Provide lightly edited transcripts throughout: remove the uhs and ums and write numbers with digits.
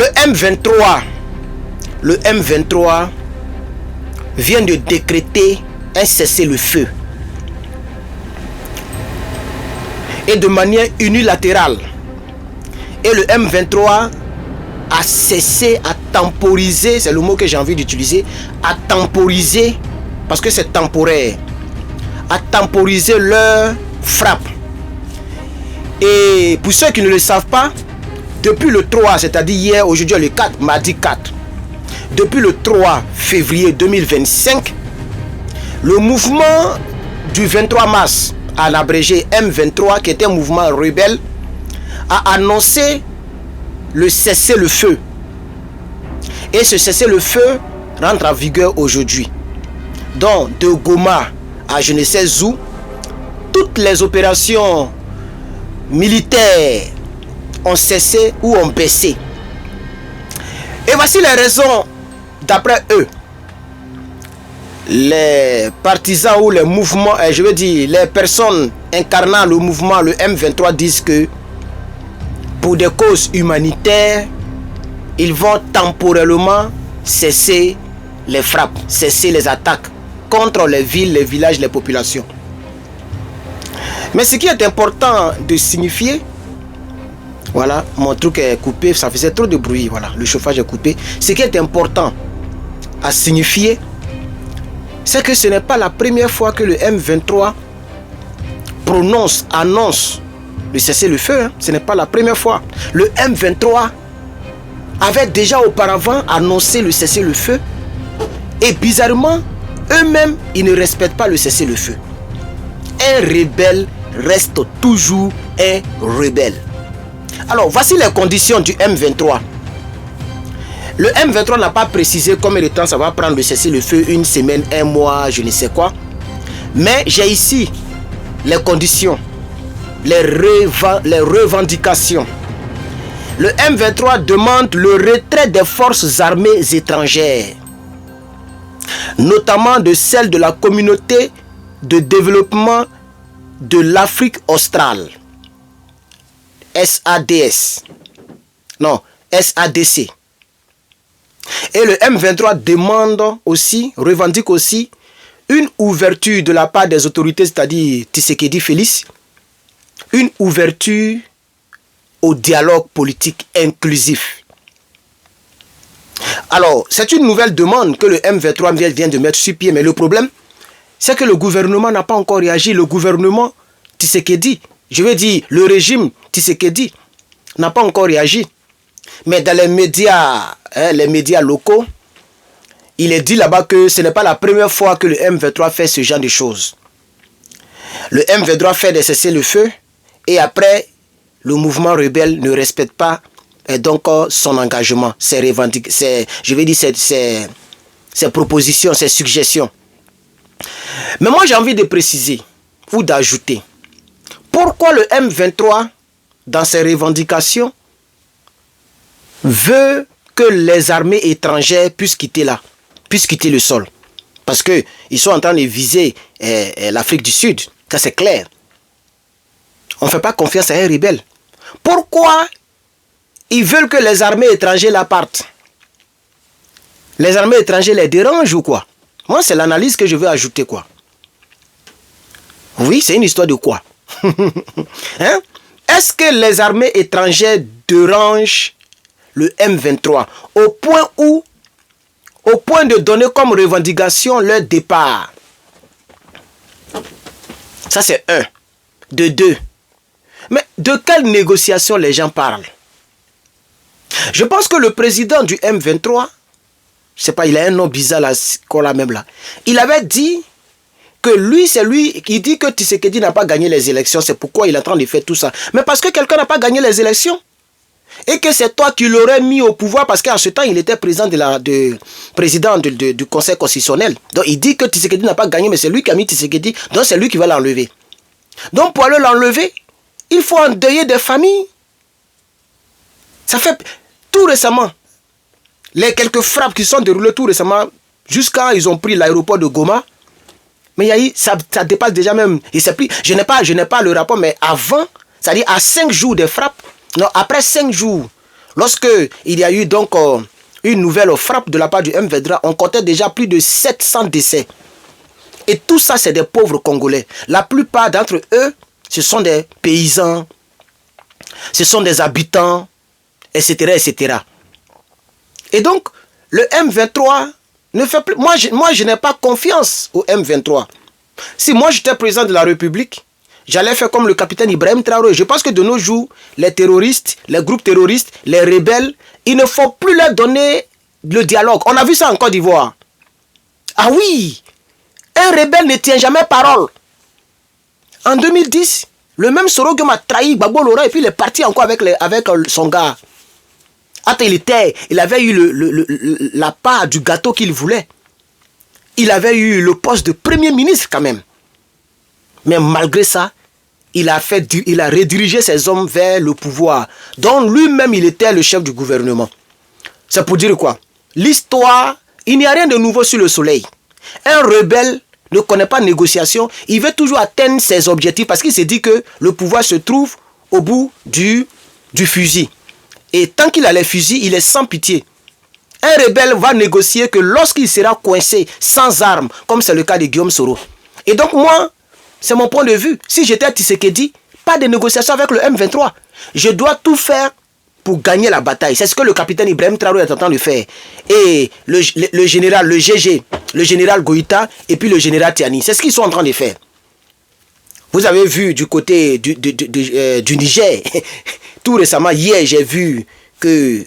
Le M23 vient de décréter un cessez-le-feu. Et de manière unilatérale. Et le M23 a cessé, à temporiser, c'est le mot que j'ai envie d'utiliser, à temporiser, parce que c'est temporaire, à temporiser leur frappe. Et pour ceux qui ne le savent pas, depuis le 3, c'est-à-dire hier, aujourd'hui le 4, mardi 4, depuis le 3 février 2025, le mouvement du 23 mars, à l'abrégé M23, qui était un mouvement rebelle, a annoncé le cessez-le-feu. Et ce cessez-le-feu rentre en vigueur aujourd'hui. Donc, de Goma à je ne sais où, toutes les opérations militaires ont cessé ou ont baissé. Et voici les raisons, d'après eux. Les partisans ou les mouvements, je veux dire, les personnes incarnant le mouvement, le M23, disent que pour des causes humanitaires, ils vont temporairement cesser les frappes, cesser les attaques contre les villes, les villages, les populations. Mais ce qui est important de signifier, voilà, mon truc est coupé, ça faisait trop de bruit, voilà, le chauffage est coupé. Ce qui est important à signifier, c'est que ce n'est pas la première fois que le M23 annonce le cessez-le-feu, hein. Ce n'est pas la première fois. Le M23 avait déjà auparavant annoncé le cessez-le-feu et bizarrement, eux-mêmes, ils ne respectent pas le cessez-le-feu. Un rebelle reste toujours un rebelle. Alors, voici les conditions du M23. Le M23 n'a pas précisé combien de temps ça va prendre de cesser le feu, une semaine, un mois, je ne sais quoi. Mais j'ai ici les conditions, les revendications. Le M23 demande le retrait des forces armées étrangères, notamment de celles de la communauté de développement de l'Afrique australe, SADC. Et le M23 demande aussi, revendique aussi, une ouverture de la part des autorités, c'est-à-dire Tshisekedi Félix, une ouverture au dialogue politique inclusif. Alors, c'est une nouvelle demande que le M23 vient de mettre sur pied, mais le problème, c'est que le gouvernement n'a pas encore réagi. Le gouvernement Tshisekedi, je veux dire le régime Tshisekedi, n'a pas encore réagi. Mais dans les médias locaux, il est dit là-bas que ce n'est pas la première fois que le M23 fait ce genre de choses. Le M23 fait des cessez-le-feu et après, le mouvement rebelle ne respecte pas donc son engagement, ses propositions, ses suggestions. Mais moi j'ai envie de préciser ou d'ajouter pourquoi le M23 dans ses revendications veut que les armées étrangères puissent quitter le sol. Parce qu'ils sont en train de viser l'Afrique du Sud, ça c'est clair. On ne fait pas confiance à un rebelle. Pourquoi ils veulent que les armées étrangères la partent? Les armées étrangères les dérangent ou quoi? Moi c'est l'analyse que je veux ajouter quoi. Oui, c'est une histoire de quoi? Hein? Est-ce que les armées étrangères dérangent le M23 au point de donner comme revendication leur départ? Ça c'est un. De deux. Mais de quelle négociation les gens parlent? Je pense que le président du M23, je sais pas, il a un nom bizarre là, qu'on l'a même là. Il avait dit que lui, c'est lui qui dit que Tshisekedi n'a pas gagné les élections. C'est pourquoi il est en train de faire tout ça. Mais parce que quelqu'un n'a pas gagné les élections. Et que c'est toi qui l'aurais mis au pouvoir parce qu'en ce temps, il était président du Conseil constitutionnel. Donc il dit que Tshisekedi n'a pas gagné, mais c'est lui qui a mis Tshisekedi. Donc c'est lui qui va l'enlever. Donc pour aller l'enlever, il faut endeuiller des familles. Ça fait tout récemment. Les quelques frappes qui sont déroulées tout récemment, jusqu'à ils ont pris l'aéroport de Goma. Mais ça dépasse déjà même. Je n'ai pas le rapport, mais avant, c'est-à-dire à 5 jours de frappe, non, après 5 jours, Lorsque il y a eu donc une nouvelle frappe de la part du M23, on comptait déjà plus de 700 décès. Et tout ça, c'est des pauvres Congolais. La plupart d'entre eux, ce sont des paysans, ce sont des habitants, etc., etc. Et donc, le M23 ne fait plus... Moi, je n'ai pas confiance au M23. Si moi, j'étais président de la République, j'allais faire comme le capitaine Ibrahim Traoré. Je pense que de nos jours, les terroristes, les groupes terroristes, les rebelles, il ne faut plus leur donner le dialogue. On a vu ça en Côte d'Ivoire. Ah oui, un rebelle ne tient jamais parole. En 2010, le même Sorogum a trahi Gbagbo Laurent et puis il est parti encore avec son gars. Il avait eu la part du gâteau qu'il voulait. Il avait eu le poste de premier ministre quand même. Mais malgré ça, il a redirigé ses hommes vers le pouvoir, dont lui-même il était le chef du gouvernement. C'est pour dire quoi? L'histoire, il n'y a rien de nouveau sur le soleil. Un rebelle ne connaît pas de négociation, il veut toujours atteindre ses objectifs parce qu'il s'est dit que le pouvoir se trouve au bout du fusil. Et tant qu'il a les fusils, il est sans pitié. Un rebelle va négocier que lorsqu'il sera coincé sans armes, comme c'est le cas de Guillaume Soro. Et donc moi, c'est mon point de vue. Si j'étais Tshisekedi, pas de négociation avec le M23. Je dois tout faire pour gagner la bataille. C'est ce que le capitaine Ibrahim Traoré est en train de faire. Et le général, le GG, le général Goïta et puis le général Tiani, c'est ce qu'ils sont en train de faire. Vous avez vu du côté du Niger, tout récemment, hier, j'ai vu que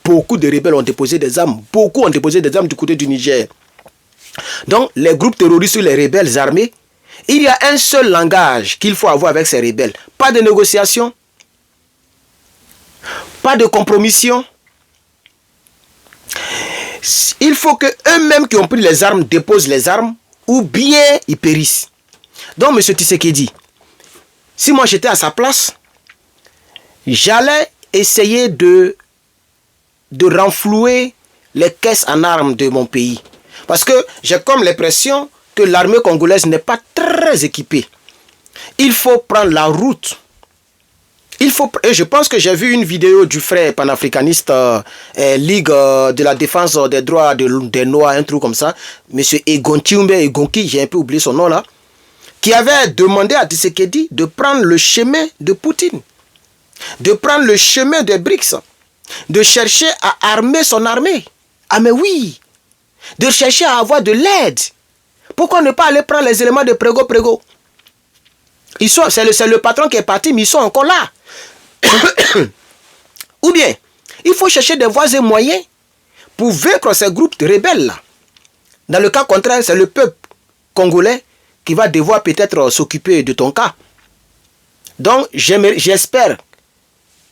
beaucoup de rebelles ont déposé des armes. Beaucoup ont déposé des armes du côté du Niger. Donc, les groupes terroristes ou les rebelles armés, il y a un seul langage qu'il faut avoir avec ces rebelles. Pas de négociation, pas de compromission. Il faut que eux-mêmes qui ont pris les armes déposent les armes ou bien ils périssent. Donc, M. Tshisekedi, si moi j'étais à sa place, j'allais essayer de renflouer les caisses en armes de mon pays. Parce que j'ai comme l'impression que l'armée congolaise n'est pas très équipée. Il faut prendre la route. Et je pense que j'ai vu une vidéo du frère panafricaniste Ligue de la défense des droits des Noirs, un truc comme ça, M. Egonki, j'ai un peu oublié son nom là, qui avait demandé à Tshisekedi de prendre le chemin de Poutine, de prendre le chemin des BRICS, de chercher à armer son armée. Ah mais oui, de chercher à avoir de l'aide. Pourquoi ne pas aller prendre les éléments de Prégo? C'est le patron qui est parti, mais ils sont encore là. Ou bien, il faut chercher des voies et moyens pour vaincre ces groupes de rebelles là. Dans le cas contraire, c'est le peuple congolais qui va devoir peut-être s'occuper de ton cas. Donc, j'espère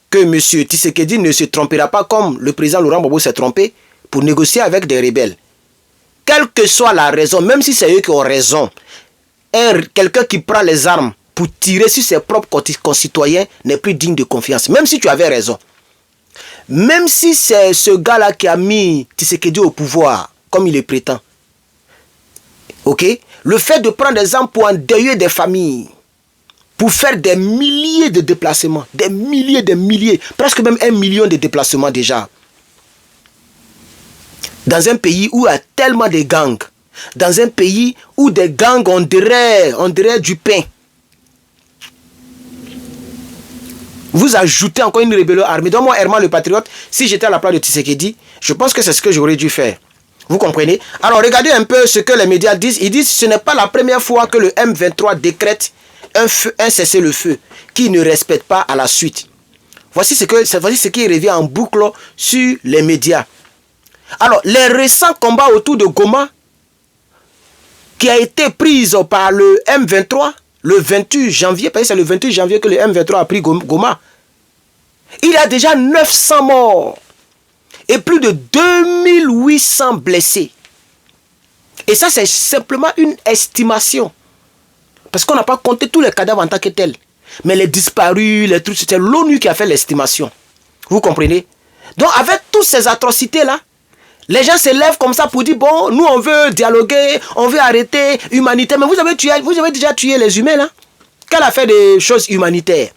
que M. Tshisekedi ne se trompera pas comme le président Laurent Gbagbo s'est trompé pour négocier avec des rebelles. Quelle que soit la raison, même si c'est eux qui ont raison, quelqu'un qui prend les armes pour tirer sur ses propres concitoyens n'est plus digne de confiance. Même si tu avais raison. Même si c'est ce gars-là qui a mis Tshisekedi au pouvoir, comme il le prétend. Ok? Le fait de prendre des armes pour endeuiller des familles, pour faire des milliers de déplacements, des milliers, presque même 1 million de déplacements déjà. Dans un pays où il y a tellement de gangs, dans un pays où des gangs on dirait du pain. Vous ajoutez encore une rébellion armée. Donc moi, Herman le Patriote, si j'étais à la place de Tshisekedi, je pense que c'est ce que j'aurais dû faire. Vous comprenez? Alors regardez un peu ce que les médias disent. Ils disent que ce n'est pas la première fois que le M23 décrète un cessez-le-feu qui ne respecte pas à la suite. Voici ce qui revient en boucle sur les médias. Alors, les récents combats autour de Goma, qui a été prise par le M23, le 28 janvier, parce que c'est le 28 janvier que le M23 a pris Goma, il y a déjà 900 morts et plus de 2800 blessés. Et ça, c'est simplement une estimation. Parce qu'on n'a pas compté tous les cadavres en tant que tels. Mais les disparus, les trucs, c'était l'ONU qui a fait l'estimation. Vous comprenez? Donc, avec toutes ces atrocités-là, les gens se lèvent comme ça pour dire, bon, nous on veut dialoguer, on veut arrêter, humanitaire. Mais vous avez déjà tué les humains là. Quelle a fait des choses humanitaires?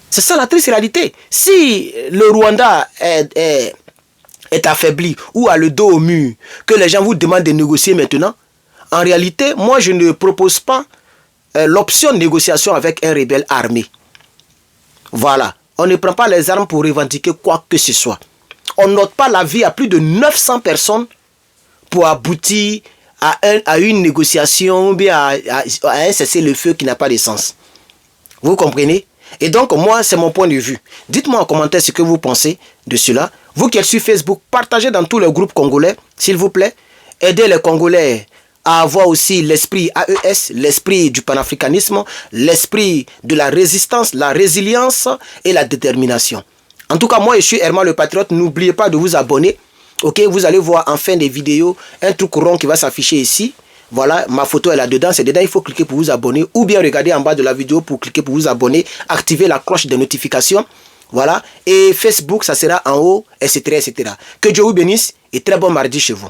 C'est ça la triste réalité. Si le Rwanda est affaibli ou a le dos au mur, que les gens vous demandent de négocier maintenant, en réalité, moi je ne propose pas l'option de négociation avec un rebelle armé. Voilà. On ne prend pas les armes pour revendiquer quoi que ce soit. On n'ôte pas la vie à plus de 900 personnes pour aboutir à une négociation ou bien à un cessez-le-feu qui n'a pas de sens. Vous comprenez? Et donc, moi, c'est mon point de vue. Dites-moi en commentaire ce que vous pensez de cela. Vous qui êtes sur Facebook, partagez dans tous les groupes congolais, s'il vous plaît. Aidez les Congolais à avoir aussi l'esprit AES, l'esprit du panafricanisme, l'esprit de la résistance, la résilience et la détermination. En tout cas, moi, je suis Herman le Patriote. N'oubliez pas de vous abonner. Ok, vous allez voir en fin des vidéos un truc rond qui va s'afficher ici. Voilà, ma photo est là-dedans. C'est dedans, il faut cliquer pour vous abonner. Ou bien regarder en bas de la vidéo pour cliquer pour vous abonner. Activer la cloche de notification. Voilà. Et Facebook, ça sera en haut, etc., etc. Que Dieu vous bénisse et très bon mardi chez vous.